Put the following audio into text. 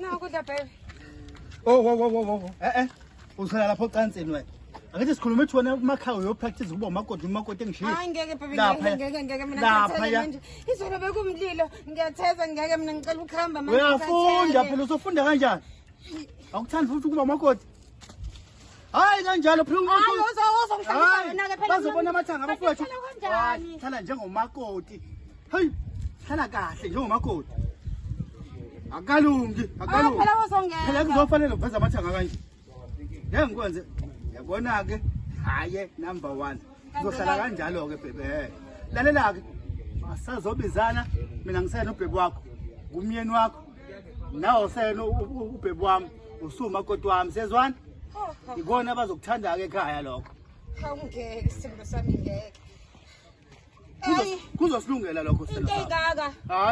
Naku baby. Oh. Usala lapho cansini wena. Akithi sikhuluma ethi wena umakhawu uyopractice ukuba umakoti engishiye. Hayi ngeke baby ngeke mina ngiyathethe manje. Izolo bekumlilo ngiyathetha ngeke mina ngicela ukuhamba manje. Uyafunda phela usofunda kanjani? Akuthandi futhi ukuba umakoti. Hayi kanjalo phela umuntu. Hayi uzongihlalisa wena ke phela. Bazobona amathanga abafowethu. Kanjani? Hlala njengomakoti. Hey, hlala kahle njengomakoti. Akalungi. Phela uzongena. Phela kuzofanele uveza amathanga kanje. Ngeke ngikwenze. Yabona ke haye number 1. Uzohlala kanjalo ke bebe. Lalela ke. Asazobizana mina ngisena ubhebi wakho. Ngumyeni wakho. Nawo sena ubhebi wami. Usumakoti wami sezwana. Ikona abazokuthanda ke ekhaya lokho. Awungeke isimo sami ngeke. Kuzosilungela lokho sena. Into engaka. Hayi